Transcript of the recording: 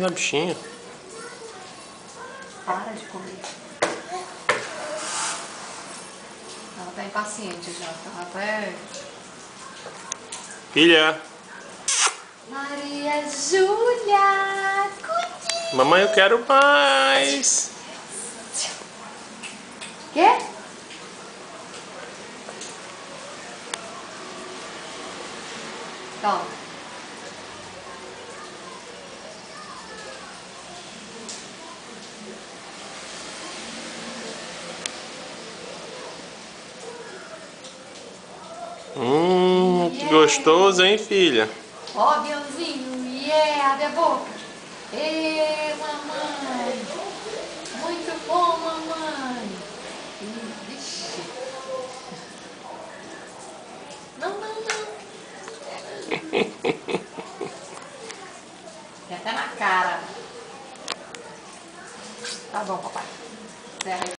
Na bichinha. Para de comer. Ela tá impaciente já, tá até... Filha. Maria Júlia! Cuti! Mamãe, eu quero mais. Quê? Toma. Que gostoso, hein, filha? Ó, aviãozinho, abre a boca. Ê, mamãe. Muito bom, mamãe. Vixe. Não. Tem até na cara. Tá bom, papai. Encerra aí.